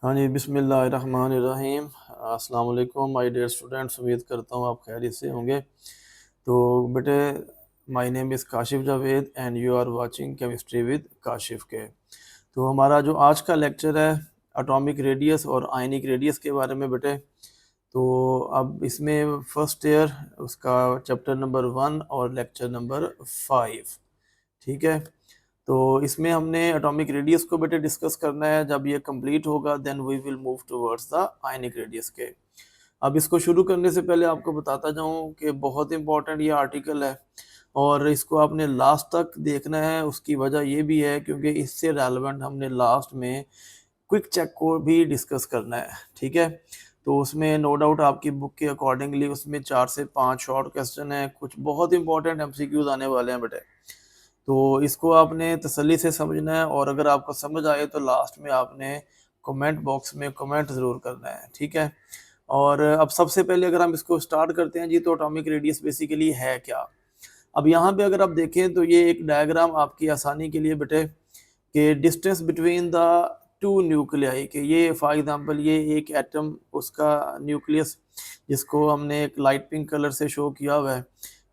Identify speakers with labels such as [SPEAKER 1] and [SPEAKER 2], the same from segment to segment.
[SPEAKER 1] हाँ जी, बिस्मिल्लाहिर्रहमानिर्रहीम। अस्सलाम वालेकुम माय डियर स्टूडेंट्स। उम्मीद करता हूँ आप खैरियत से होंगे। तो बेटे, my name is Kashif Javed and you are watching chemistry with Kashif के। तो हमारा जो आज का लेक्चर है एटॉमिक रेडियस और आयनिक रेडियस के बारे में बेटे। तो अब इसमें फर्स्ट ईयर उसका चैप्टर नंबर 1 और लेक्चर नंबर 5, ठीक है। तो इसमें हमने एटॉमिक रेडियस को बेटे डिस्कस करना है। जब ये कंप्लीट होगा then we will move towards the ionic radius के। अब इसको शुरू करने से पहले आपको बताता जाऊं कि बहुत इंपॉर्टेंट ये आर्टिकल है और इसको आपने लास्ट तक देखना है। उसकी वजह ये भी है क्योंकि इससे रेलेवेंट हमने लास्ट में क्विक चेक को भी डिस्कस करना है, ठीक है। तो उसमें नो डाउट आपकी बुक के अकॉर्डिंगली उसमें 4 से 5 शॉर्ट क्वेश्चन है, कुछ बहुत इंपॉर्टेंट एमसीक्यूज आने वाले हैं बेटे। तो इसको आपने तसल्ली से समझना है और अगर आपको समझ आए तो लास्ट में आपने कमेंट बॉक्स में कमेंट ज़रूर करना है, ठीक है। और अब सबसे पहले अगर हम इसको स्टार्ट करते हैं जी, तो एटॉमिक रेडियस बेसिकली है क्या। अब यहाँ पे अगर आप देखें तो ये एक डायग्राम आपकी आसानी के लिए बेटे कि distance between the two nuclei के, ये फॉर एग्जांपल ये एक एटम उसका न्यूक्लियस जिसको हमने एक लाइट पिंक कलर से शो किया हुआ है,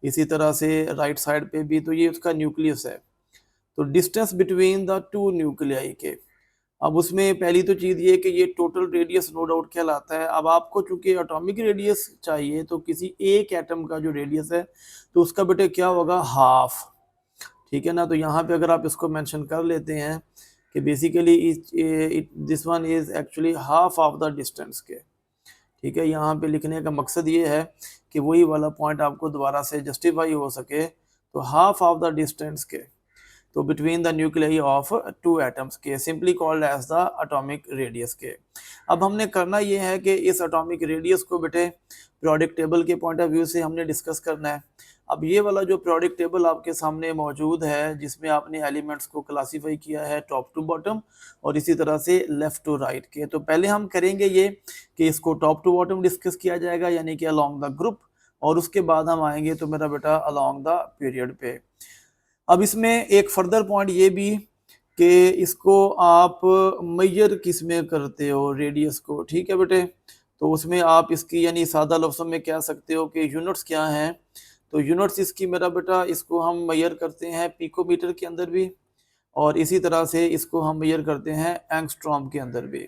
[SPEAKER 1] इसी तरह से राइट साइड पे भी तो ये उसका न्यूक्लियस है। तो distance between the two nuclei के, अब उसमें पहली तो चीज़ ये कि ये टोटल रेडियस नो डाउट कहलाता है। अब आपको चूंकि एटॉमिक रेडियस चाहिए तो किसी एक एटम का जो रेडियस है तो उसका बेटे क्या होगा, हाफ, ठीक है ना। तो यहाँ पे अगर आप इसको मेंशन कर लेते हैं कि basically this one is actually half of the distance के, ठीक है। यहाँ पे लिखने का मकसद ये है कि वही वाला पॉइंट आपको दोबारा से जस्टिफाई हो सके। तो हाफ ऑफ द डिस्टेंस के, तो between the nuclei of two atoms के, simply called as the atomic radius के। अब हमने करना ये है कि इस एटॉमिक रेडियस को बेटे पीरियोडिक टेबल के पॉइंट ऑफ व्यू से हमने डिस्कस करना है। अब ये वाला जो पीरियोडिक टेबल आपके सामने मौजूद है जिसमें आपने एलिमेंट्स को क्लासीफाई किया है टॉप टू बॉटम और इसी तरह से लेफ्ट टू राइट के। तो पहले हम करेंगे ये कि इसको टॉप टू बॉटम डिस्कस किया जाएगा यानी कि अलोंग द ग्रुप, और उसके बाद हम आएंगे तो मेरा बेटा अलोंग द पीरियड पे। अब इसमें एक फर्दर पॉइंट ये भी कि इसको आप मेजर किस में करते हो रेडियस को, ठीक है बेटे। तो उसमें आप इसकी यानी सादा लफ्ज़ों में कह सकते हो कि यूनिट्स क्या हैं। तो यूनिट्स इसकी मेरा बेटा इसको हम मेजर करते हैं पिकोमीटर के अंदर भी, और इसी तरह से इसको हम मेजर करते हैं एंगस्ट्रॉम के अंदर भी।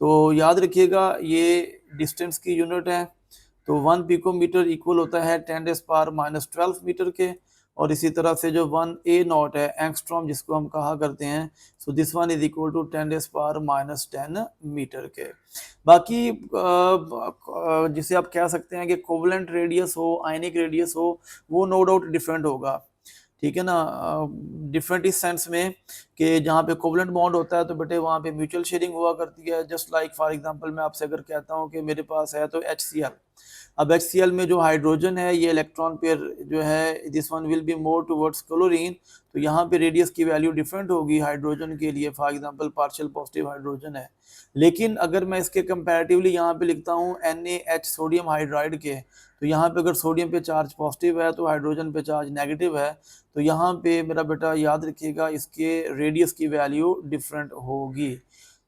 [SPEAKER 1] तो याद रखिएगा ये डिस्टेंस की यूनिट है। तो 1 पिकोमीटर इक्वल होता है 10⁻⁻12 मीटर के, और इसी तरह से जो 1 A0 है एंगस्ट्रॉम जिसको हम कहा करते हैं, so this one is equal to 10⁻⁻10 metre के। बाकी जिसे आप कह सकते हैं कि कोवलेंट रेडियस हो आयनिक रेडियस हो वो नो डाउट डिफरेंट होगा, ठीक है ना। डिफरेंट इस सेंस में कि जहाँ पे कोवलेंट बॉन्ड होता है तो बेटे वहाँ पे म्यूचुअल शेयरिंग हुआ करती है। जस्ट लाइक फॉर एग्जांपल मैं आपसे अगर कहता हूँ कि मेरे पास है तो HCl, अब HCl में जो हाइड्रोजन है ये इलेक्ट्रॉन पेयर जो है this one will be more towards chlorine, तो यहाँ पे रेडियस की वैल्यू डिफरेंट होगी हाइड्रोजन के लिए, for example partial positive hydrogen है। लेकिन अगर मैं इसके कंपैरेटिवली यहाँ पे लिखता हूँ NaH सोडियम हाइड्राइड के, तो यहाँ पे अगर सोडियम पे चार्ज पॉजिटिव है तो हाइड्रोजन पे चार्ज नेगेटिव है, तो यहाँ पे मेरा बेटा याद रखिएगा इसके रेडियस की वैल्यू डिफरेंट होगी।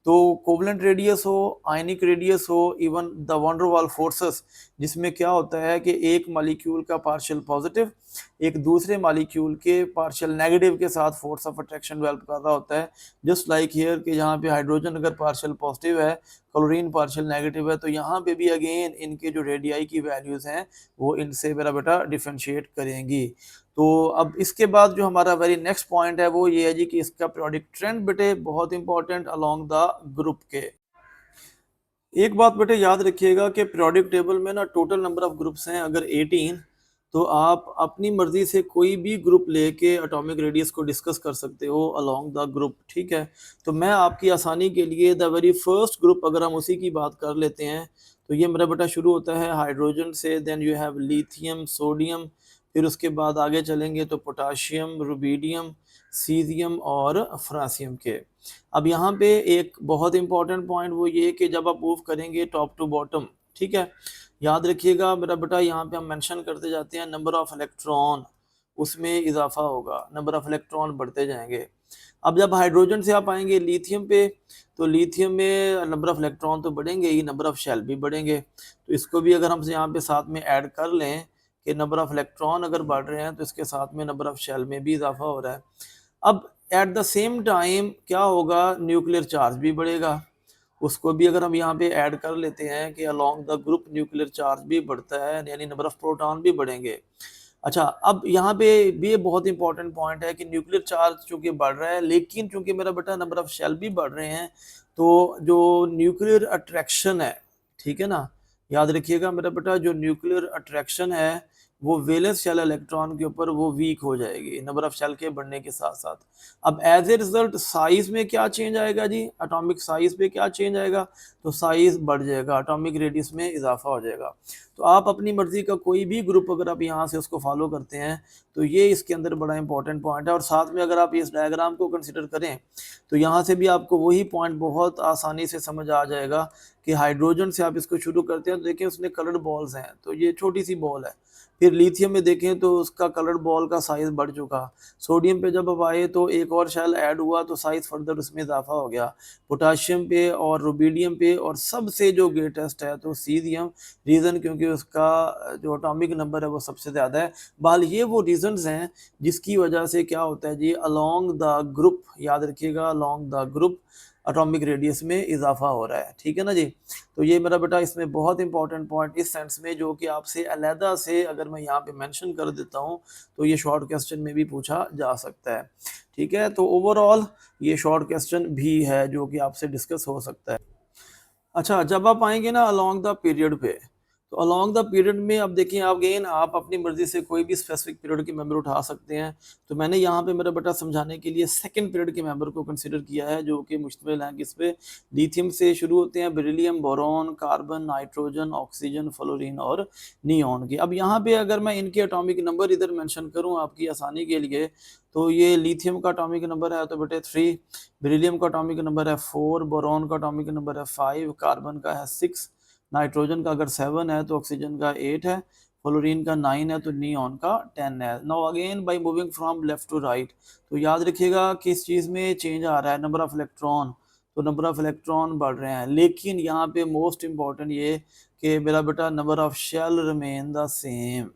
[SPEAKER 1] तो कोवलेंट रेडियस हो आयनिक रेडियस हो इवन द वंडर वाल फोर्सेस, जिसमें क्या होता है कि एक मॉलिक्यूल का पार्शियल पॉजिटिव एक दूसरे मॉलिक्यूल के पार्शियल नेगेटिव के साथ फोर्स ऑफ अट्रैक्शन डेवलप कर रहा होता है। जस्ट लाइक हियर कि यहाँ पे हाइड्रोजन अगर पार्शियल पॉजिटिव है क्लोरीन पार्शियल नेगेटिव है, तो यहाँ पे भी अगेन इनके जो रेडियाई की वैल्यूज हैं वो इनसे मेरा बेटा डिफ्रेंशिएट करेंगी। तो अब इसके बाद जो हमारा वेरी नेक्स्ट पॉइंट है वो ये है जी कि इसका पीरियोडिक ट्रेंड बेटे बहुत इंपॉर्टेंट अलोंग द ग्रुप के। एक बात बेटे याद रखिएगा कि पीरियोडिक टेबल में ना टोटल नंबर ऑफ ग्रुप्स हैं अगर 18, तो आप अपनी मर्जी से कोई भी ग्रुप लेके एटॉमिक रेडियस को डिस्कस कर सकते हो अलोंग द ग्रुप, ठीक है। तो मैं आपकी आसानी के लिए द वेरी फर्स्ट ग्रुप अगर हम उसी की बात कर लेते हैं तो ये मेरा बेटा शुरू होता है हाइड्रोजन से, then you have lithium sodium, फिर उसके बाद आगे चलेंगे तो पोटाशियम रुबीडियम सीजियम और फ्रांसियम के। अब यहाँ पे एक बहुत इंपॉर्टेंट पॉइंट वो ये कि जब आप मूव करेंगे टॉप टू बॉटम, ठीक है, याद रखिएगा मेरा बेटा यहाँ पे हम मेंशन करते जाते हैं नंबर ऑफ इलेक्ट्रॉन, उसमें इजाफा होगा, नंबर ऑफ इलेक्ट्रॉन बढ़ते जाएंगे। अब जब हाइड्रोजन से आप आएंगे लिथियम पे, तो लिथियम में नंबर ऑफ इलेक्ट्रॉन तो बढ़ेंगे ही, नंबर ऑफ शेल भी बढ़ेंगे। तो इसको भी अगर हम यहाँ पे साथ में ऐड कर लें कि नंबर ऑफ इलेक्ट्रॉन अगर बढ़ रहे हैं तो इसके साथ में नंबर ऑफ शेल में भी इजाफा हो रहा है। अब एट द सेम टाइम क्या होगा, न्यूक्लियर चार्ज भी बढ़ेगा। उसको भी अगर हम यहाँ पे ऐड कर लेते हैं कि along the group nuclear charge भी बढ़ता है, यानी नंबर ऑफ प्रोटॉन भी बढ़ेंगे। अच्छा, अब यहाँ पे भी बहुत इंपॉर्टेंट पॉइंट है कि न्यूक्लियर चार्ज चूंकि बढ़ रहा है, लेकिन चूंकि मेरा बेटा नंबर ऑफ शेल भी बढ़ रहे हैं, तो जो न्यूक्लियर अट्रैक्शन है, ठीक है ना, याद रखिएगा मेरा बेटा, जो न्यूक्लियर अट्रैक्शन है वो वैलेंस शेल इलेक्ट्रॉन के ऊपर वो वीक हो जाएगी नंबर ऑफ शेल के बढ़ने के साथ साथ। अब एज ए रिजल्ट साइज में क्या चेंज आएगा जी, एटॉमिक साइज पे क्या चेंज आएगा, तो साइज बढ़ जाएगा, एटॉमिक रेडियस में इजाफा हो जाएगा। तो आप अपनी मर्जी का कोई भी ग्रुप अगर आप यहाँ से उसको फॉलो करते हैं तो ये इसके अंदर बड़ा इंपॉर्टेंट पॉइंट है। और साथ में अगर आप इस डायग्राम को कंसिडर करें तो यहाँ से भी आपको वही पॉइंट बहुत आसानी से समझ आ जाएगा कि हाइड्रोजन से आप इसको शुरू करते हैं तो देखें उसने कलर्ड बॉल्स हैं, तो ये छोटी सी बॉल है। फिर लिथियम में देखें तो उसका कलर्ड बॉल का साइज बढ़ चुका। सोडियम पे जब अब आए तो एक और शेल ऐड हुआ तो साइज फर्दर उसमें इजाफा हो गया। पोटाशियम पे और रुबिडियम पे, और सबसे जो ग्रेटेस्ट है तो सीजियम, रीज़न क्योंकि उसका जो एटॉमिक नंबर है वो सबसे ज़्यादा है। बहरहाल ये वो रीजंस हैं जिसकी वजह से क्या होता है जी, अलोंग द ग्रुप, याद रखिएगा, along the group atomic radius में इजाफा हो रहा है, ठीक है ना जी। तो ये मेरा बेटा इसमें बहुत इंपॉर्टेंट पॉइंट इस सेंस में, जो कि आपसे अलहदा से अगर मैं यहाँ पे मेंशन कर देता हूँ तो ये शॉर्ट क्वेश्चन में भी पूछा जा सकता है, ठीक है। तो ओवरऑल ये शॉर्ट क्वेश्चन भी है जो कि आपसे डिस्कस हो सकता है। अच्छा, जब आप आएंगे ना अलोंग द पीरियड पे, तो अलोंग द पीरियड में अब देखिए आप अगेन आप अपनी मर्जी से कोई भी स्पेसिफिक पीरियड के मेंबर उठा सकते हैं। तो मैंने यहाँ पे मेरा बेटा समझाने के लिए सेकंड पीरियड के मेंबर को कंसिडर किया है, जो कि मुश्तमिल हैं किस पे, लिथियम से शुरू होते हैं, beryllium, boron, carbon, nitrogen, oxygen, fluorine और नियॉन के। अब यहाँ पे अगर मैं इनके एटॉमिक नंबर इधर मेंशन करूँ आपकी आसानी के लिए, तो ये लिथियम का एटॉमिक नंबर है तो बेटे 3, बेरिलियम का एटॉमिक नंबर है 4, बोरॉन का एटॉमिक नंबर है 5, कार्बन का है 6, नाइट्रोजन का अगर 7 है तो ऑक्सीजन का 8 है, फ्लोरीन का 9 है तो नियॉन का 10 है। Now again by moving from left to right, तो याद रखिएगा किस चीज़ में चेंज आ रहा है, नंबर ऑफ इलेक्ट्रॉन, तो नंबर ऑफ इलेक्ट्रॉन बढ़ रहे हैं। लेकिन यहाँ पे मोस्ट इंपॉर्टेंट ये कि मेरा बेटा number of shell remain the same,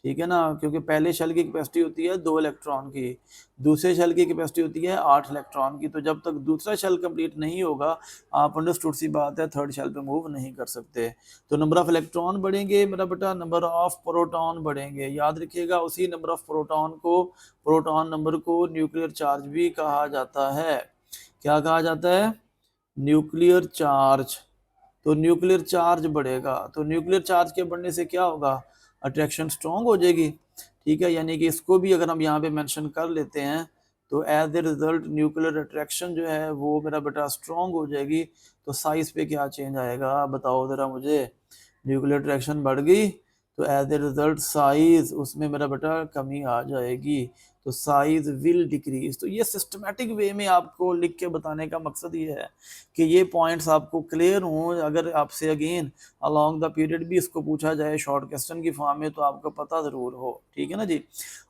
[SPEAKER 1] ठीक है ना, क्योंकि पहले शेल की कैपेसिटी होती है 2 इलेक्ट्रॉन की, दूसरे शेल की कैपेसिटी होती है 8 इलेक्ट्रॉन की। तो जब तक दूसरा शेल कंप्लीट नहीं होगा, आप अंडरस्टूड सी बात है थर्ड शेल पे मूव नहीं कर सकते। तो नंबर ऑफ इलेक्ट्रॉन बढ़ेंगे मेरा बेटा, नंबर ऑफ प्रोटॉन बढ़ेंगे। याद रखिएगा उसी नंबर ऑफ प्रोटॉन को, प्रोटॉन नंबर को न्यूक्लियर चार्ज भी कहा जाता है। क्या कहा जाता है, न्यूक्लियर चार्ज। तो न्यूक्लियर चार्ज बढ़ेगा, तो न्यूक्लियर चार्ज के बढ़ने से क्या होगा, अट्रैक्शन स्ट्रॉन्ग हो जाएगी, ठीक है। यानी कि इसको भी अगर हम यहाँ पे मेंशन कर लेते हैं तो as a result nuclear attraction जो है वो मेरा बेटा स्ट्रॉन्ग हो जाएगी। तो साइज पे क्या चेंज आएगा बताओ ज़रा मुझे, न्यूक्लियर अट्रैक्शन बढ़ गई तो एज ए रिजल्ट साइज उसमें मेरा बेटा कमी आ जाएगी, तो साइज विल डिक्रीज। तो ये सिस्टमेटिक वे में आपको लिख के बताने का मकसद ये है कि ये पॉइंट्स आपको क्लियर हों। अगर आपसे अगेन अलोंग द पीरियड भी इसको पूछा जाए शॉर्ट क्वेश्चन की फॉर्म में तो आपको पता ज़रूर हो, ठीक है ना जी।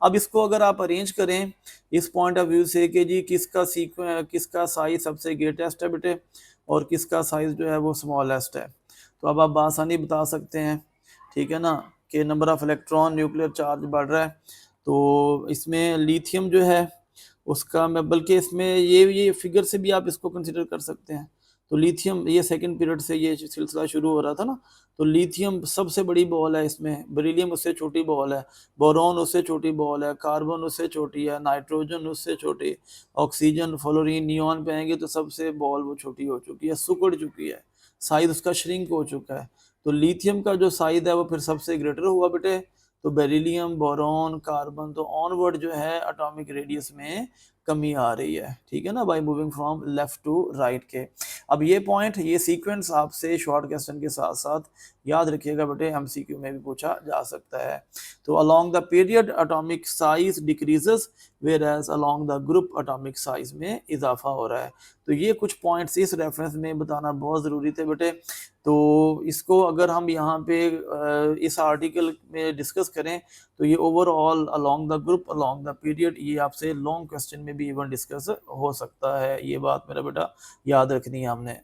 [SPEAKER 1] अब इसको अगर आप अरेंज करें इस पॉइंट ऑफ व्यू से कि जी किसका साइज सबसे ग्रेटेस्ट है बेटे और किसका साइज जो है वो स्मॉलेस्ट है, तो अब आप बासानी बता सकते हैं, ठीक है ना, कि number of electron nuclear charge बढ़ रहा है। तो इसमें लिथियम जो है उसका, मैं बल्कि इसमें ये फिगर से भी आप इसको कंसिडर कर सकते हैं। तो लिथियम, ये सेकंड पीरियड से ये सिलसिला शुरू हो रहा था ना, तो लिथियम सबसे बड़ी बॉल है इसमें, बेरिलियम उससे छोटी बॉल है, बोरॉन उससे छोटी बॉल है, कार्बन उससे छोटी है, नाइट्रोजन उससे छोटी, ऑक्सीजन, फ्लोरीन, नियॉन पे आएंगे तो सबसे बॉल वो छोटी हो चुकी है, सिकुड़ चुकी है, साइज उसका श्रिंक हो चुका है। तो लिथियम का जो साइज है वो फिर सबसे ग्रेटर हुआ बेटे, तो बेरिलियम, बोरॉन, कार्बन, तो ऑनवर्ड जो है एटॉमिक रेडियस में कमी आ रही है, ठीक है ना, by moving from left to right के। अब ये पॉइंट, ये सीक्वेंस आपसे शॉर्ट क्वेश्चन के साथ साथ याद रखिएगा बेटे, एमसीक्यू में भी पूछा जा सकता है। तो along the period atomic size decreases whereas along the group atomic size में इजाफा हो रहा है। तो ये कुछ पॉइंट्स इस रेफरेंस में बताना बहुत ज़रूरी थे बेटे। तो इसको अगर हम यहाँ पे इस आर्टिकल में डिस्कस करें तो ये overall along the group along the period, ये आपसे लॉन्ग क्वेश्चन में भी इवन डिस्कस हो सकता है, ये बात मेरा बेटा याद रखनी है हमने।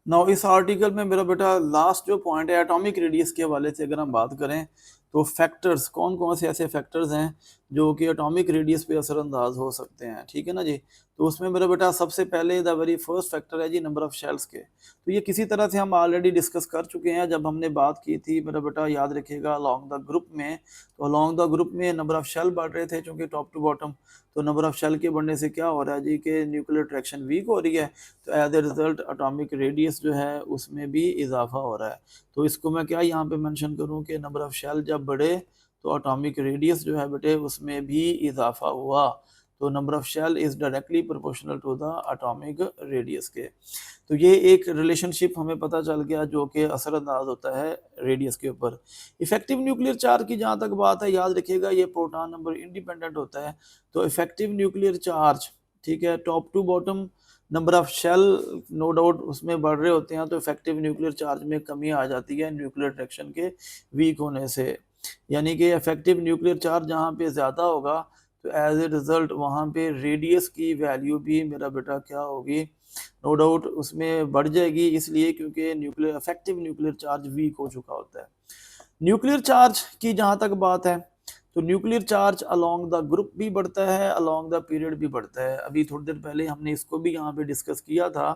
[SPEAKER 1] नाउ इस आर्टिकल में मेरा बेटा लास्ट जो पॉइंट है एटॉमिक रेडियस के हवाले से अगर हम बात करें तो फैक्टर्स कौन कौन से ऐसे फैक्टर्स हैं जो कि एटॉमिक रेडियस पे असरअंदाज हो सकते हैं, ठीक है ना जी। तो उसमें मेरा बेटा सबसे पहले द वेरी फर्स्ट फैक्टर है जी नंबर ऑफ शेल्स के। तो ये किसी तरह से हम ऑलरेडी डिस्कस कर चुके हैं जब हमने बात की थी मेरा बेटा, याद रखिएगा अलोंग द ग्रुप में। तो अलोंग द ग्रुप में नंबर ऑफ शेल बढ़ रहे थे चूँकि टॉप टू बॉटम, तो नंबर ऑफ शेल के बढ़ने से क्या हो रहा है जी कि न्यूक्लियर अट्रैक्शन वीक हो रही है, तो as a result atomic radius जो है उसमें भी इजाफा हो रहा है। तो इसको मैं क्या यहाँ पे मेंशन करूँ कि नंबर ऑफ शेल जब बढ़े तो एटॉमिक रेडियस जो है बेटे उसमें भी इजाफा हुआ। तो number of shell is directly proportional to the atomic radius के। तो ये एक रिलेशनशिप हमें पता चल गया जो कि असरअंदाज होता है रेडियस के ऊपर। इफेक्टिव न्यूक्लियर चार्ज की जहाँ तक बात है, याद रखिएगा ये प्रोटॉन नंबर इंडिपेंडेंट होता है। तो इफेक्टिव न्यूक्लियर चार्ज, ठीक है, top to bottom number of shell no doubt उसमें बढ़ रहे होते हैं, तो इफेक्टिव न्यूक्लियर चार्ज में कमी आ जाती है न्यूक्लियर अट्रैक्शन के वीक होने से। यानी कि इफेक्टिव न्यूक्लियर चार्ज जहाँ पे ज़्यादा होगा तो एज ए रिज़ल्ट वहाँ पे रेडियस की वैल्यू भी मेरा बेटा क्या होगी, नो डाउट उसमें बढ़ जाएगी, इसलिए क्योंकि nuclear effective nuclear charge weak हो चुका होता है। न्यूक्लियर चार्ज की जहाँ तक बात है तो nuclear charge along the group भी बढ़ता है, अलोंग द पीरियड भी बढ़ता है। अभी थोड़ी देर पहले हमने इसको भी यहाँ पे डिस्कस किया था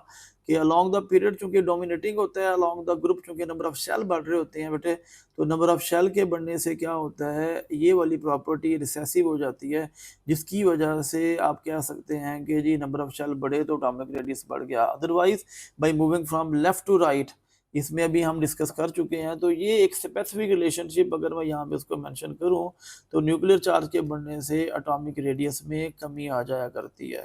[SPEAKER 1] कि अलोंग द पीरियड चूंकि डोमिनेटिंग होता है, अलोंग द ग्रुप चूंकि नंबर ऑफ शेल बढ़ रहे होते हैं बेटे, तो नंबर ऑफ शेल के बढ़ने से क्या होता है, ये वाली प्रॉपर्टी रिसेसिव हो जाती है, जिसकी वजह से आप कह सकते हैं कि जी नंबर ऑफ शेल बढ़े तो एटॉमिक रेडियस बढ़ गया। Otherwise by moving from left to right, इसमें अभी हम डिस्कस कर चुके हैं। तो ये एक स्पेसिफिक रिलेशनशिप अगर मैं यहाँ पे उसको मेंशन करूँ तो न्यूक्लियर चार्ज के बढ़ने से एटॉमिक रेडियस में कमी आ जाया करती है।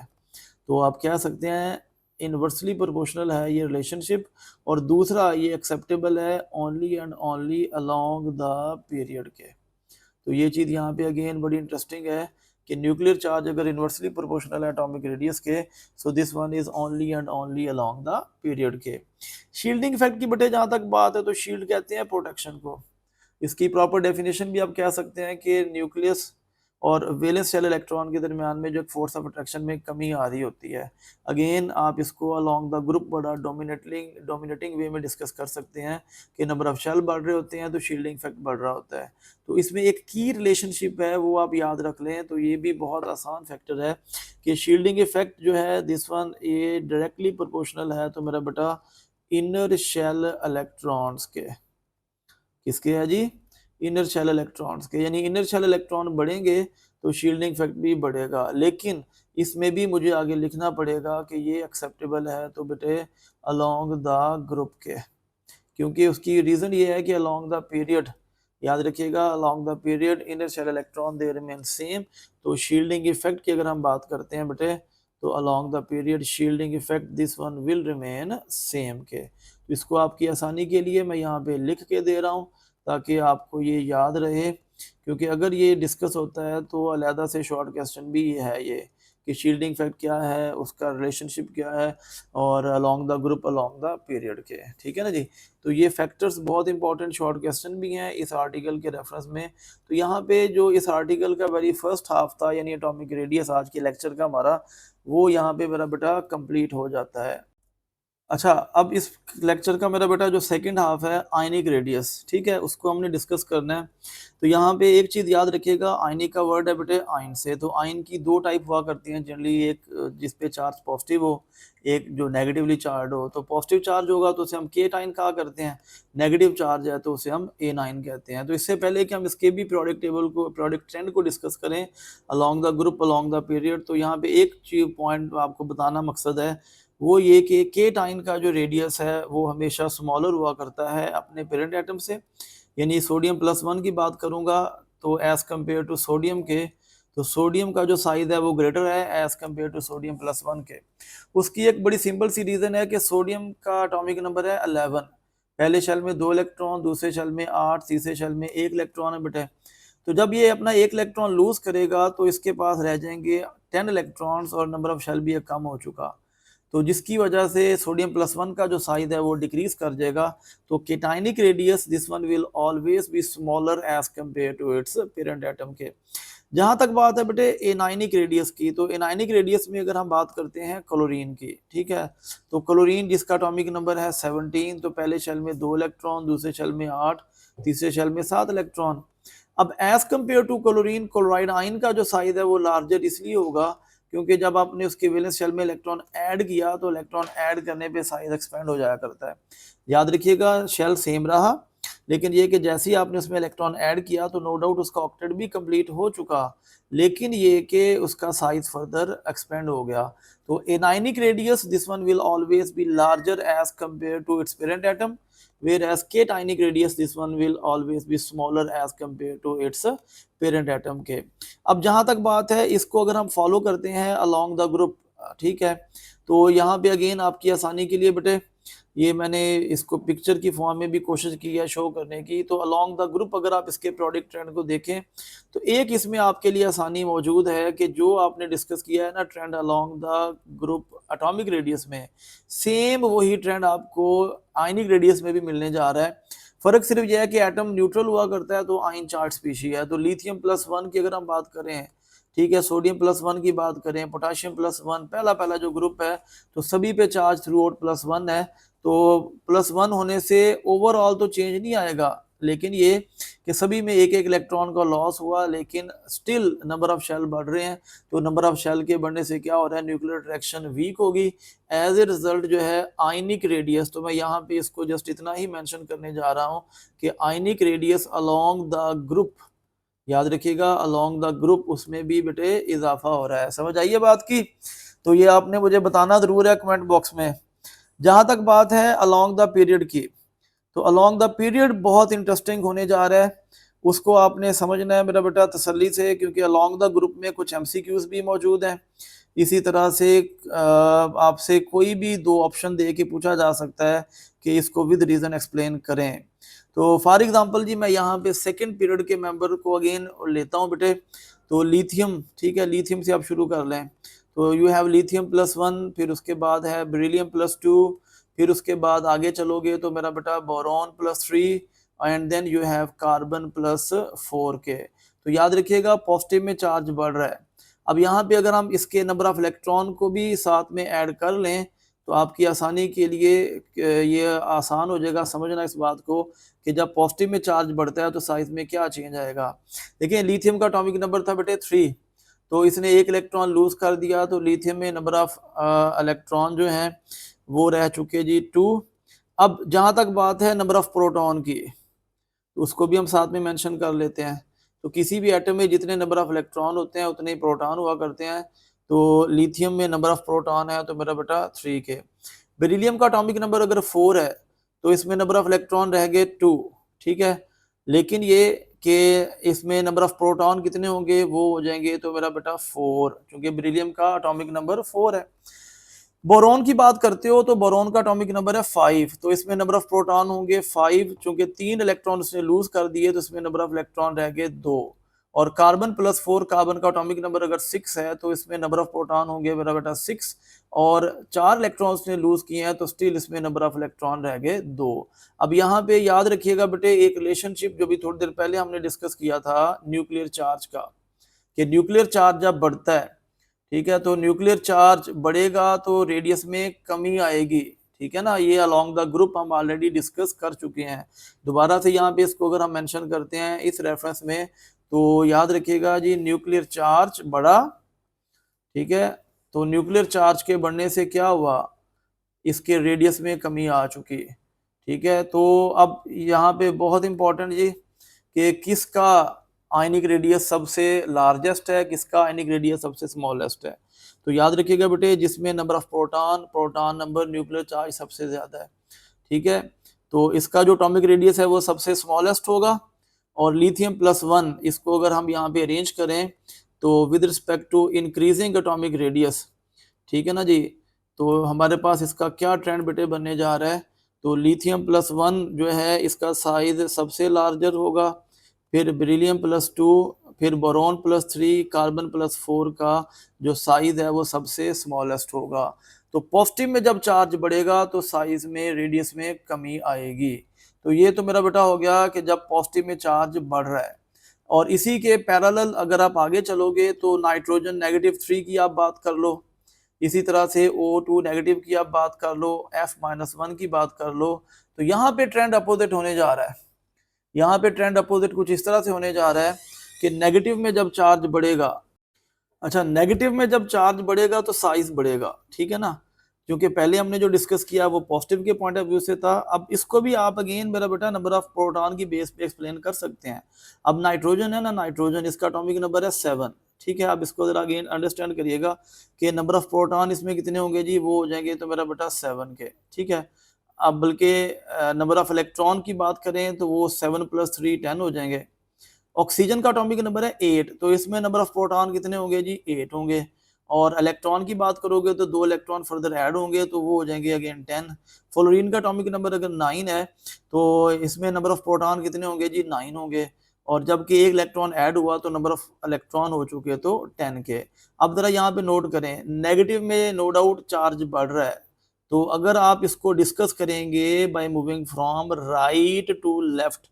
[SPEAKER 1] तो आप कह सकते हैं इनवर्सली प्रोपोर्शनल है ये रिलेशनशिप, और दूसरा ये एक्सेप्टेबल है only and only along the period के। तो ये चीज़ यहाँ पे अगेन बड़ी इंटरेस्टिंग है कि न्यूक्लियर चार्ज अगर इन्वर्सली प्रोपोर्शनल है एटॉमिक रेडियस के, सो this one is only and only along the period के। शील्डिंग इफेक्ट की बेटे जहाँ तक बात है तो शील्ड कहते हैं प्रोटेक्शन को। इसकी प्रॉपर डेफिनेशन भी आप कह सकते हैं कि न्यूक्लियस और वैलेंस शेल इलेक्ट्रॉन के दरमियान में जो फोर्स ऑफ अट्रैक्शन में कमी आ रही होती है, अगेन आप इसको अलोंग द ग्रुप बड़ा डोमिनेटिंग वे में डिस्कस कर सकते हैं कि नंबर ऑफ शेल बढ़ रहे होते हैं तो शील्डिंग इफेक्ट बढ़ रहा होता है। तो इसमें एक की रिलेशनशिप है वो आप याद रख लें, तो ये भी बहुत आसान फैक्टर है कि शील्डिंग इफेक्ट जो है दिस वन ये डायरेक्टली प्रोपोर्शनल है तो मेरा बेटा इनर शेल इलेक्ट्रॉन्स के, किसके है जी, इनर शेल इलेक्ट्रॉन्स के। यानी इनर शेल इलेक्ट्रॉन बढ़ेंगे तो शील्डिंग इफेक्ट भी बढ़ेगा, लेकिन इसमें भी मुझे आगे लिखना पड़ेगा कि ये एक्सेप्टेबल है तो बेटे अलोंग द ग्रुप के, क्योंकि उसकी रीज़न ये है कि अलोंग द पीरियड, याद रखिएगा along the period inner shell electron they remain same. तो शील्डिंग इफेक्ट की अगर हम बात करते हैं बेटे तो along the period shielding effect this one will remain same के। तो इसको आपकी आसानी के लिए मैं यहाँ पे लिख के दे रहा हूँ ताकि आपको ये याद रहे, क्योंकि अगर ये डिस्कस होता है तो अलहदा से शॉर्ट क्वेश्चन भी ये है ये कि शील्डिंग इफेक्ट क्या है, उसका रिलेशनशिप क्या है, और along the group along the period के, ठीक है ना जी। तो ये फैक्टर्स बहुत इंपॉर्टेंट शॉर्ट क्वेश्चन भी हैं इस आर्टिकल के रेफरेंस में। तो यहाँ पे जो इस आर्टिकल का वेरी फर्स्ट हाफ था यानी एटॉमिक रेडियस आज के लेक्चर का हमारा, वो यहाँ पे मेरा बेटा कंप्लीट हो जाता है। अच्छा, अब इस लेक्चर का मेरा बेटा जो सेकंड हाफ है आयनिक रेडियस, ठीक है, उसको हमने डिस्कस करना है। तो यहाँ पे एक चीज़ याद रखिएगा, आयनिक का वर्ड है बेटे आयन से। तो आयन की दो टाइप हुआ करती हैं जनरली, एक जिस पे चार्ज पॉजिटिव हो, एक जो नेगेटिवली चार्ज हो। तो पॉजिटिव चार्ज होगा तो उसे हम केट आयन कहा करते हैं, नेगेटिव चार्ज है तो उसे हम एन आयन कहते हैं। तो इससे पहले कि हम इसके भी प्रोडक्ट टेबल को, प्रोडक्ट ट्रेंड को डिस्कस करें along the group along the period, तो यहाँ पे एक चीज पॉइंट आपको बताना मकसद है, वो ये कि केट आयन का जो रेडियस है वो हमेशा स्मॉलर हुआ करता है अपने पेरेंट एटम से। यानी सोडियम +1 की बात करूँगा तो एज कम्पेयर टू सोडियम के, तो सोडियम का जो साइज है वो ग्रेटर है एज कम्पेयर टू सोडियम +1 के। उसकी एक बड़ी सिंपल सी रीज़न है कि सोडियम का एटॉमिक नंबर है 11, पहले शेल में 2 इलेक्ट्रॉन, दूसरे शेल में 8, तीसरे शेल में 1 इलेक्ट्रॉन है बेटे। तो जब ये अपना 1 इलेक्ट्रॉन लूज करेगा तो इसके पास रह जाएंगे 10 इलेक्ट्रॉन्स और नंबर ऑफ शेल भी कम हो चुका। तो जिसकी वजह से सोडियम प्लस वन का जो साइज है वो डिक्रीज कर जाएगा। तो cationic radius this one will always be smaller as compare to its parent atom के। जहां तक बात है बेटे एनाइनिक रेडियस की, तो एनाइनिक रेडियस में अगर हम बात करते हैं क्लोरीन की, ठीक है, तो क्लोरीन जिसका एटॉमिक नंबर है 17, तो पहले शेल में 2 इलेक्ट्रॉन, दूसरे शेल में 8, तीसरे शेल में 7 इलेक्ट्रॉन। अब as compare to chlorine, chloride ion का जो साइज है वो लार्जर इसलिए होगा क्योंकि जब आपने उसके वैलेंस शेल में इलेक्ट्रॉन ऐड किया तो इलेक्ट्रॉन ऐड करने पे साइज एक्सपेंड हो जाया करता है। याद रखिएगा शेल सेम रहा, लेकिन ये कि जैसे ही आपने उसमें इलेक्ट्रॉन ऐड किया तो नो डाउट उसका ऑक्टेट भी कंप्लीट हो चुका, लेकिन ये कि उसका साइज फर्दर एक्सपेंड हो गया। तो anionic radius this one will always be larger as compare to its parent atom, whereas cationic radius this one will always be smaller as compared to its parent atom के। अब जहां तक बात है इसको अगर हम फॉलो करते हैं along the group, ठीक है, तो यहाँ पे अगेन आपकी आसानी के लिए बेटे ये मैंने इसको पिक्चर की फॉर्म में भी कोशिश की है शो करने की। तो अलोंग द ग्रुप अगर आप इसके प्रोडक्ट ट्रेंड को देखें तो एक इसमें आपके लिए आसानी मौजूद है कि जो आपने डिस्कस किया है ना trend along the group atomic radius में, सेम वही ट्रेंड आपको आयनिक रेडियस में भी मिलने जा रहा है। फर्क सिर्फ यह है कि एटम न्यूट्रल हुआ करता है तो आयन चार्ज स्पीशी है। तो लिथियम प्लस वन की अगर हम बात करें, ठीक है, सोडियम प्लस वन की बात करें, पोटाशियम प्लस वन, पहला जो ग्रुप है तो सभी पे charge through out plus one है। तो प्लस वन होने से ओवरऑल तो चेंज नहीं आएगा, लेकिन ये कि सभी में एक एक इलेक्ट्रॉन का लॉस हुआ, लेकिन स्टिल नंबर ऑफ शेल बढ़ रहे हैं। तो नंबर ऑफ शेल के बढ़ने से क्या हो रहा है, न्यूक्लियर अट्रैक्शन वीक होगी। एज ए रिजल्ट जो है आयनिक रेडियस, तो मैं यहाँ पे इसको जस्ट इतना ही मेंशन करने जा रहा हूँ कि ionic radius along the group, याद रखिएगा अलोंग द ग्रुप, उसमें भी बेटे इजाफा हो रहा है। समझ आइए बात की? तो ये आपने मुझे बताना जरूर है कमेंट बॉक्स में। जहां तक बात है अलोंग द पीरियड की, तो अलोंग द पीरियड बहुत इंटरेस्टिंग होने जा रहा है, उसको आपने समझना है मेरा बेटा तसल्ली से, क्योंकि अलोंग द ग्रुप में कुछ एमसीक्यूज भी मौजूद हैं। इसी तरह से आपसे कोई भी दो ऑप्शन दे के पूछा जा सकता है कि इसको विद रीजन एक्सप्लेन करें। तो फॉर एग्जांपल जी मैं यहाँ पे सेकंड पीरियड के मेंबर को अगेन लेता हूँ बेटे। तो लिथियम, ठीक है, लिथियम से आप शुरू कर लें। तो you have lithium plus one, फिर उसके बाद है बेरिलियम प्लस टू, फिर उसके बाद आगे चलोगे तो मेरा बेटा boron plus three, and then you have carbon plus four के। तो याद रखिएगा पॉजिटिव में चार्ज बढ़ रहा है। अब यहाँ पे अगर हम इसके नंबर ऑफ इलेक्ट्रॉन को भी साथ में ऐड कर लें तो आपकी आसानी के लिए ये आसान हो जाएगा समझना इस बात को कि जब पॉजिटिव में चार्ज बढ़ता है तो साइज में क्या चेंज आएगा। देखिए लिथियम का एटॉमिक नंबर था बेटे 3, तो इसने एक इलेक्ट्रॉन लूज कर दिया, तो लिथियम में नंबर ऑफ इलेक्ट्रॉन जो हैं वो रह चुके जी 2। अब जहां तक बात है नंबर ऑफ प्रोटॉन की, तो उसको भी हम साथ में मेंशन कर लेते हैं। तो किसी भी एटम में जितने नंबर ऑफ इलेक्ट्रॉन होते हैं उतने ही प्रोटॉन हुआ करते हैं। तो लिथियम में नंबर ऑफ प्रोटॉन है तो मेरा बेटा 3 के। बेरिलियम का एटॉमिक नंबर अगर 4 है तो इसमें नंबर ऑफ इलेक्ट्रॉन रह गए 2, ठीक है, लेकिन ये कि इसमें नंबर ऑफ प्रोटॉन कितने होंगे वो हो जाएंगे तो मेरा बेटा 4, क्योंकि बेरिलियम का एटॉमिक नंबर 4 है। बोरॉन की बात करते हो तो बोरॉन का एटॉमिक नंबर है 5, तो इसमें नंबर ऑफ प्रोटॉन होंगे 5, चूंकि 3 इलेक्ट्रॉन उसने लूज कर दिए तो इसमें नंबर ऑफ इलेक्ट्रॉन रह गए 2। और कार्बन प्लस 4, कार्बन का एटॉमिक नंबर अगर 6 है तो इसमें नंबर ऑफ प्रोटॉन होंगे मेरा बेटा 6, और 4 इलेक्ट्रॉन उसने लूज किए हैं तो स्टिल इसमें नंबर ऑफ इलेक्ट्रॉन रह गए 2। अब यहाँ पे याद रखिएगा बेटे एक रिलेशनशिप जो भी थोड़ी देर पहले हमने डिस्कस किया था न्यूक्लियर चार्ज का, कि न्यूक्लियर चार्ज जब बढ़ता है, ठीक है, तो न्यूक्लियर चार्ज बढ़ेगा तो रेडियस में कमी आएगी, ठीक है ना। ये अलोंग द ग्रुप हम ऑलरेडी डिस्कस कर चुके हैं। दोबारा से यहाँ पे इसको अगर हम मेंशन करते हैं इस रेफरेंस में तो याद रखिएगा जी न्यूक्लियर चार्ज बढ़ा, ठीक है, तो न्यूक्लियर चार्ज के बढ़ने से क्या हुआ, इसके रेडियस में कमी आ चुकी, ठीक है। तो अब यहाँ पे बहुत इंपॉर्टेंट जी कि किसका आयनिक रेडियस सबसे लार्जेस्ट है, किसका आयनिक रेडियस सबसे स्मॉलेस्ट है। तो याद रखिएगा बेटे जिसमें number of proton number, nuclear charge सबसे ज्यादा है, ठीक है, तो इसका जो एटॉमिक रेडियस है वो सबसे स्मॉलेस्ट होगा। और लिथियम प्लस वन इसको अगर हम यहाँ पे अरेंज करें तो with respect to increasing atomic radius, ठीक है ना जी, तो हमारे पास इसका क्या ट्रेंड बेटे बनने जा रहा है, तो लिथियम प्लस वन जो है इसका साइज सबसे लार्जर होगा, फिर बेरिलियम प्लस 2, फिर बोरॉन प्लस 3, कार्बन प्लस 4 का जो साइज है वो सबसे स्मॉलेस्ट होगा। तो पॉजिटिव में जब चार्ज बढ़ेगा तो साइज में, रेडियस में कमी आएगी। तो ये तो मेरा बेटा हो गया कि जब पॉजिटिव में चार्ज बढ़ रहा है। और इसी के पैरेलल अगर आप आगे चलोगे तो नाइट्रोजन -3 की आप बात कर लो, इसी तरह से O2 नेगेटिव की आप बात कर लो, F-1 की बात कर लो। तो यहाँ पे ट्रेंड अपोजिट होने जा रहा है। यहाँ पे ट्रेंड अपोजिट कुछ इस तरह से होने जा रहा है कि नेगेटिव में जब चार्ज बढ़ेगा, अच्छा नेगेटिव में जब चार्ज बढ़ेगा तो साइज बढ़ेगा, ठीक है ना, क्योंकि पहले हमने जो डिस्कस किया वो पॉजिटिव के पॉइंट ऑफ व्यू से था। अब इसको भी आप अगेन मेरा बेटा नंबर ऑफ प्रोटॉन की बेस पे एक्सप्लेन कर सकते हैं। अब नाइट्रोजन है ना, नाइट्रोजन इसका एटॉमिक नंबर है 7, ठीक है। आप इसको जरा अगेन अंडरस्टैंड करिएगा कि नंबर ऑफ प्रोटॉन इसमें कितने होंगे जी, वो हो जाएंगे तो मेरा बेटा 7 के, ठीक है। अब बल्कि नंबर ऑफ इलेक्ट्रॉन की बात करें तो वो 7 + 3 10 हो जाएंगे। ऑक्सीजन का एटॉमिक नंबर है 8, तो इसमें नंबर ऑफ प्रोटॉन कितने होंगे जी, 8 होंगे। और इलेक्ट्रॉन की बात करोगे तो 2 इलेक्ट्रॉन फर्दर ऐड होंगे तो वो हो जाएंगे अगेन 10। फ्लोरीन का एटॉमिक नंबर अगर 9 है तो इसमें नंबर ऑफ प्रोटॉन कितने होंगे जी, 9 होंगे। और जबकि एक इलेक्ट्रॉन ऐड हुआ तो नंबर ऑफ इलेक्ट्रॉन हो चुके तो 10 के। अब जरा यहाँ पे नोट करें, नेगेटिव में नो डाउट चार्ज बढ़ रहा है। तो अगर आप इसको डिस्कस करेंगे by moving from right to left,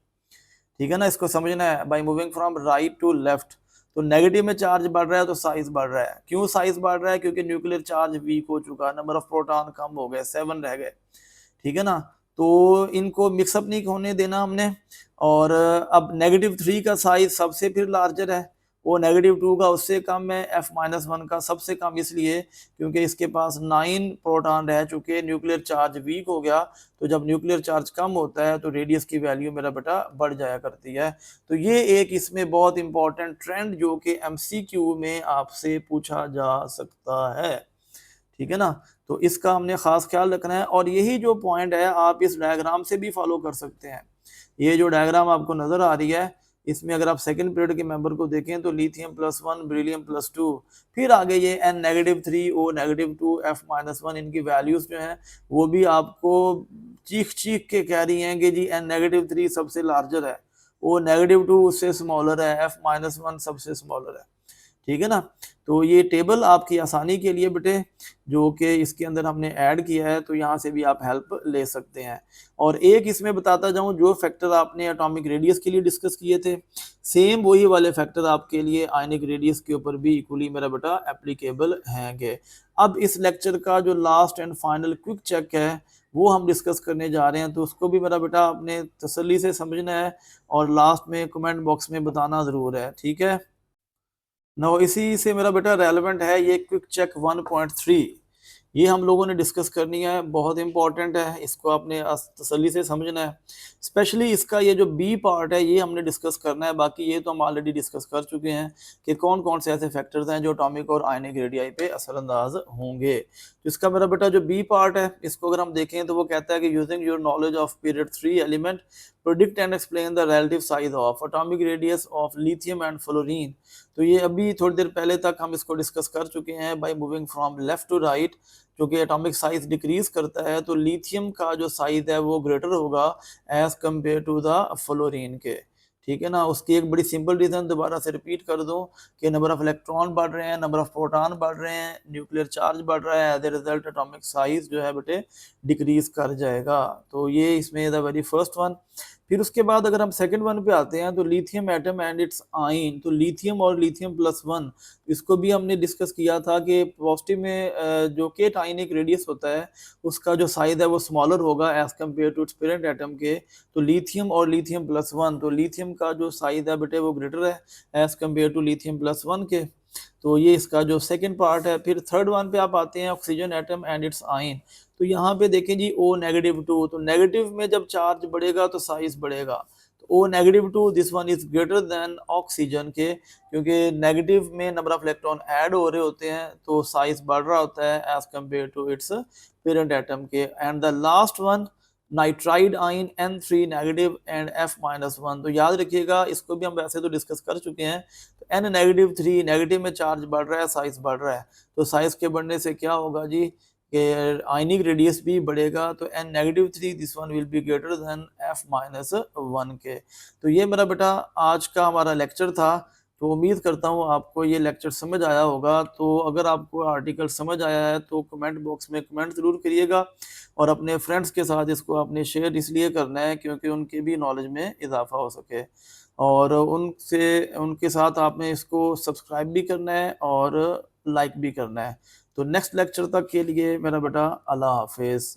[SPEAKER 1] ठीक है ना, इसको समझना है, by moving from right to left. तो नेगेटिव में चार्ज बढ़ रहा है तो साइज बढ़ रहा है। क्यों साइज बढ़ रहा है, क्योंकि न्यूक्लियर चार्ज वीक हो चुका, नंबर ऑफ प्रोटॉन कम हो गए, 7 रह गए, ठीक है ना। तो इनको मिक्सअप नहीं होने देना हमने। और अब -3 का साइज सबसे फिर लार्जर है, वो -2 का उससे कम है, F-1 का सबसे कम इसलिए क्योंकि इसके पास 9 प्रोटॉन रह चुके, न्यूक्लियर चार्ज वीक हो गया। तो जब न्यूक्लियर चार्ज कम होता है तो रेडियस की वैल्यू मेरा बेटा बढ़ जाया करती है। तो ये एक इसमें बहुत इंपॉर्टेंट ट्रेंड जो कि MCQ में आपसे पूछा जा सकता है, ठीक है ना। तो इसका हमने खास ख्याल रखना है। और यही जो पॉइंट है आप इस डायग्राम से भी फॉलो कर सकते हैं। ये जो डायग्राम आपको नजर आ रही है, इसमें अगर आप सेकंड पीरियड के मेंबर को देखें तो लिथियम +1, बेरिलियम +2, फिर आगे ये N-3, O-2, F-1, इनकी वैल्यूज जो हैं वो भी आपको चीख चीख के कह रही हैं कि जी N-3 सबसे लार्जर है, O-2 उससे स्मॉलर है, F-1 सबसे स्मॉलर है, ठीक है ना। तो ये टेबल आपकी आसानी के लिए बेटे जो कि इसके अंदर हमने ऐड किया है, तो यहाँ से भी आप हेल्प ले सकते हैं। और एक इसमें बताता जाऊँ, जो फैक्टर आपने एटॉमिक रेडियस के लिए डिस्कस किए थे, सेम वही वाले फैक्टर आपके लिए आयनिक रेडियस के ऊपर भी इक्वली मेरा बेटा एप्लीकेबल हैंगे। अब इस लेक्चर का जो last and final quick check है वो हम डिस्कस करने जा रहे हैं, तो उसको भी मेरा बेटा आपने तसल्ली से समझना है और लास्ट में कमेंट बॉक्स में बताना ज़रूर है, ठीक है। नो इसी से मेरा बेटा रेलेवेंट है ये क्विक चेक 1.3, ये हम लोगों ने डिस्कस करनी है, बहुत इंपॉर्टेंट है, इसको आपने तसल्ली से समझना है। स्पेशली इसका ये जो बी पार्ट है ये हमने डिस्कस करना है, बाकी ये तो हम ऑलरेडी डिस्कस कर चुके हैं कि कौन कौन से ऐसे फैक्टर्स हैं जो एटॉमिक और आयनिक रेडियाई पे असरअंदाज होंगे। तो इसका मेरा बेटा जो बी पार्ट है इसको अगर हम देखें तो वो कहता है कि using your knowledge of period 3 element predict and explain the relative size of atomic radius of lithium and fluorine. तो ये अभी थोड़ी देर पहले तक हम इसको डिस्कस कर चुके हैं by moving from left to right. जो कि एटॉमिक साइज डिक्रीज करता है तो लिथियम का जो साइज है वो ग्रेटर होगा as compare to the fluorine के, ठीक है ना। उसकी एक बड़ी सिंपल रीजन दोबारा से रिपीट कर दूं कि नंबर ऑफ इलेक्ट्रॉन बढ़ रहे हैं, नंबर ऑफ प्रोटॉन बढ़ रहे हैं, न्यूक्लियर चार्ज बढ़ रहा है, as a result atomic size जो है बेटे डिक्रीज कर जाएगा। तो ये इसमें द वेरी फर्स्ट वन। फिर उसके बाद अगर हम सेकंड वन पे आते हैं तो lithium atom and it's ion, तो लिथियम और लिथियम +1 इसको भी हमने डिस्कस किया था कि पॉजिटिव में जो केट आयनिक रेडियस होता है उसका जो साइज है वो स्मॉलर होगा as compare to its parent atom के। तो लिथियम और लिथियम +1, तो लिथियम का जो साइज है बेटे वो ग्रेटर है एज कम्पेयर टू लिथियम +1 के। तो ये इसका जो सेकंड पार्ट है। फिर थर्ड वन पे आप आते हैं oxygen atom and it's ion. तो यहाँ पे देखें जी O-2, तो नेगेटिव में जब चार्ज बढ़ेगा तो साइज बढ़ेगा। तो O-2 this one is greater than oxygen के, क्योंकि नेगेटिव में नंबर ऑफ इलेक्ट्रॉन ऐड हो रहे होते हैं तो साइज बढ़ रहा होता है as compare to its parent atom के। And the last one nitride ion N3 negative and F-1, तो याद रखिएगा इसको भी हम वैसे तो डिस्कस कर चुके हैं। तो N-3 नेगेटिव में चार्ज बढ़ रहा है, साइज बढ़ रहा है, तो साइज के बढ़ने से क्या होगा जी कि आयनिक रेडियस भी बढ़ेगा। तो N-3 this one will be greater than F-1 के। तो ये मेरा बेटा आज का हमारा लेक्चर था। तो उम्मीद करता हूँ आपको ये लेक्चर समझ आया होगा। तो अगर आपको आर्टिकल समझ आया है तो कमेंट बॉक्स में कमेंट ज़रूर करिएगा, और अपने फ्रेंड्स के साथ इसको आपने शेयर इसलिए करना है क्योंकि उनके भी नॉलेज में इजाफ़ा हो सके, और उनके साथ आपने इसको सब्सक्राइब भी करना है और लाइक भी करना है। तो नेक्स्ट लेक्चर तक के लिए मेरा बेटा अल्लाह हाफ़िज़।